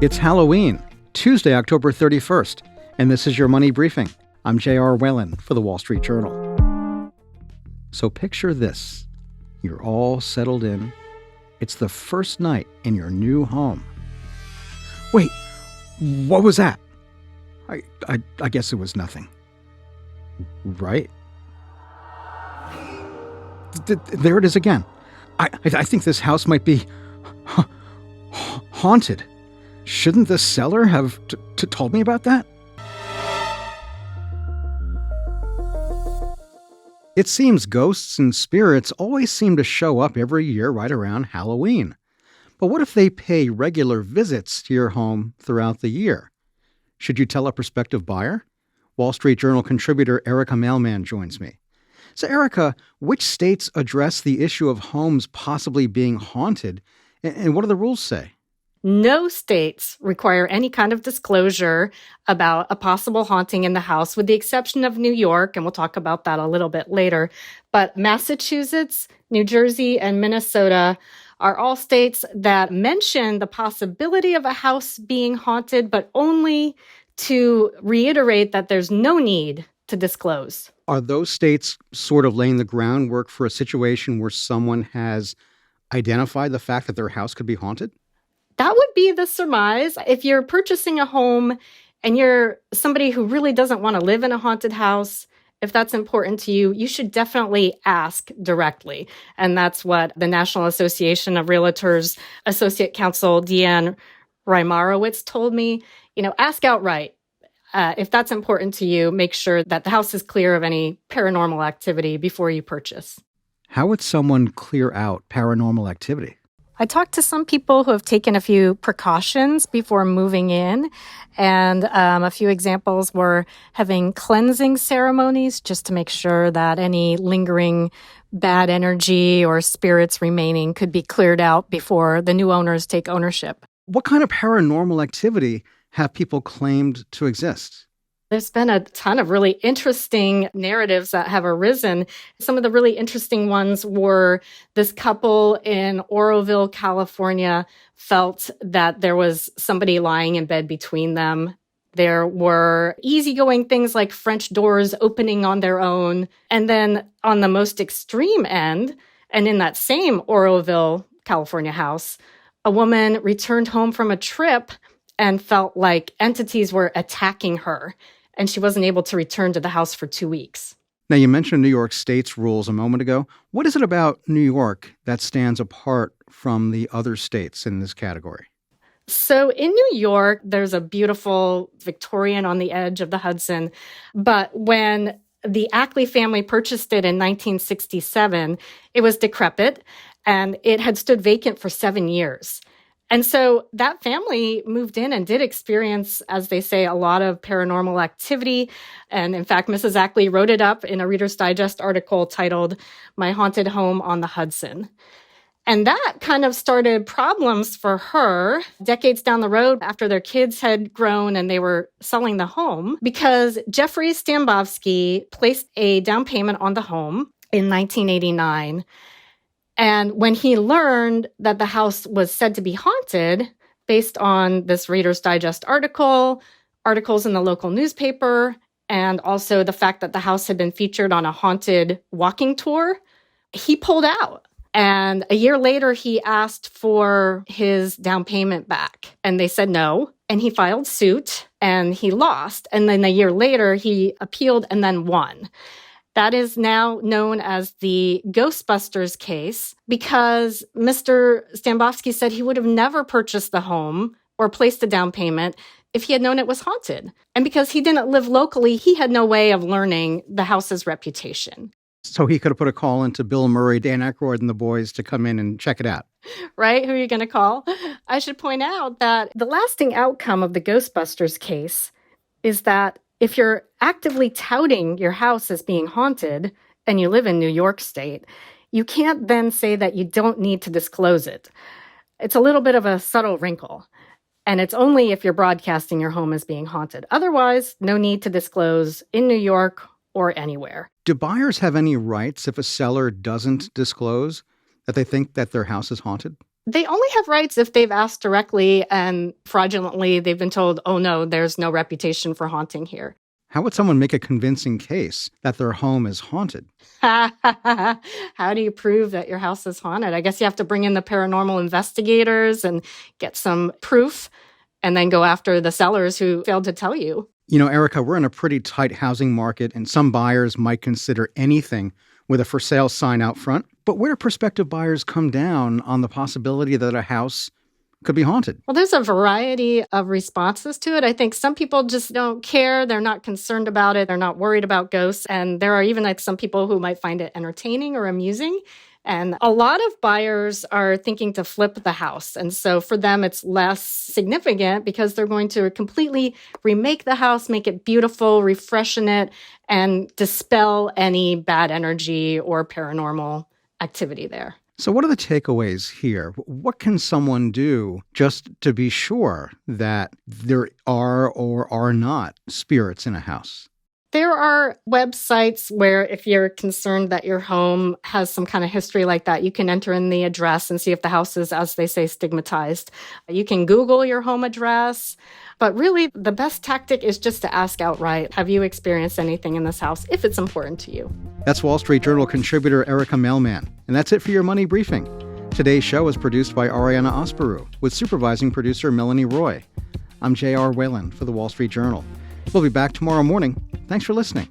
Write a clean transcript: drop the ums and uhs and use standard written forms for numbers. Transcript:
It's Halloween, Tuesday, October 31st, and this is your Money Briefing. I'm J.R. Whalen for the Wall Street Journal. So picture this. You're all settled in. It's the first night in your new home. Wait, what was that? I guess it was nothing. Right? There it is again. I think this house might be haunted. Shouldn't the seller have told me about that? It seems ghosts and spirits always seem to show up every year right around Halloween. But what if they pay regular visits to your home throughout the year? Should you tell a prospective buyer? Wall Street Journal contributor Erika Mailman joins me. So Erika, which states address the issue of homes possibly being haunted, and what do the rules say? No states require any kind of disclosure about a possible haunting in the house, with the exception of New York, and we'll talk about that a little bit later. But Massachusetts, New Jersey, and Minnesota are all states that mention the possibility of a house being haunted, but only to reiterate that there's no need to disclose. Are those states sort of laying the groundwork for a situation where someone has identified the fact that their house could be haunted? That would be the surmise. If you're purchasing a home and you're somebody who really doesn't want to live in a haunted house, if that's important to you, you should definitely ask directly. And that's what the National Association of Realtors Associate Counsel Deanne Rymarowitz told me. Ask outright. If that's important to you, make sure that the house is clear of any paranormal activity before you purchase. How would someone clear out paranormal activity? I talked to some people who have taken a few precautions before moving in, and a few examples were having cleansing ceremonies just to make sure that any lingering bad energy or spirits remaining could be cleared out before the new owners take ownership. What kind of paranormal activity have people claimed to exist? There's been a ton of really interesting narratives that have arisen. Some of the really interesting ones were this couple in Oroville, California, felt that there was somebody lying in bed between them. There were easygoing things like French doors opening on their own. And then on the most extreme end, and in that same Oroville, California house, a woman returned home from a trip and felt like entities were attacking her, and she wasn't able to return to the house for 2 weeks. Now, you mentioned New York State's rules a moment ago. What is it about New York that stands apart from the other states in this category? So in New York, there's a beautiful Victorian on the edge of the Hudson. But when the Ackley family purchased it in 1967, it was decrepit, and it had stood vacant for 7 years. And so that family moved in and did experience, as they say, a lot of paranormal activity. And in fact, Mrs. Ackley wrote it up in a Reader's Digest article titled "My Haunted Home on the Hudson." And that kind of started problems for her decades down the road after their kids had grown and they were selling the home, because Jeffrey Stambovsky placed a down payment on the home in 1989. And when he learned that the house was said to be haunted, based on this Reader's Digest article, articles in the local newspaper, and also the fact that the house had been featured on a haunted walking tour, he pulled out. And a year later, he asked for his down payment back, and they said no. And he filed suit, and he lost. And then a year later, he appealed and then won. That is now known as the Ghostbusters Case, because Mr. Stambovsky said he would have never purchased the home or placed a down payment if he had known it was haunted. And because he didn't live locally, he had no way of learning the house's reputation. So he could have put a call into Bill Murray, Dan Aykroyd, and the boys to come in and check it out. Right? Who are you going to call? I should point out that the lasting outcome of the Ghostbusters case is that if you're actively touting your house as being haunted and you live in New York State, you can't then say that you don't need to disclose it. It's a little bit of a subtle wrinkle. And it's only if you're broadcasting your home as being haunted. Otherwise, no need to disclose in New York or anywhere. Do buyers have any rights if a seller doesn't disclose that they think that their house is haunted? They only have rights if they've asked directly and fraudulently they've been told, oh no, there's no reputation for haunting here. How would someone make a convincing case that their home is haunted? How do you prove that your house is haunted? I guess you have to bring in the paranormal investigators and get some proof and then go after the sellers who failed to tell you. You know, Erika, we're in a pretty tight housing market, and some buyers might consider anything with a for sale sign out front. But where do prospective buyers come down on the possibility that a house could be haunted? Well, there's a variety of responses to it. I think some people just don't care. They're not concerned about it. They're not worried about ghosts. And there are even some people who might find it entertaining or amusing. And a lot of buyers are thinking to flip the house. And so for them, it's less significant because they're going to completely remake the house, make it beautiful, refreshen it, and dispel any bad energy or paranormal activity there. So what are the takeaways here? What can someone do just to be sure that there are or are not spirits in a house? There are websites where if you're concerned that your home has some kind of history like that, you can enter in the address and see if the house is, as they say, stigmatized. You can Google your home address. But really, the best tactic is just to ask outright, have you experienced anything in this house, if it's important to you? That's Wall Street Journal contributor Erika Mailman. And that's it for your Money Briefing. Today's show is produced by Ariana Osperu, with supervising producer Melanie Roy. I'm J.R. Whalen for the Wall Street Journal. We'll be back tomorrow morning. Thanks for listening.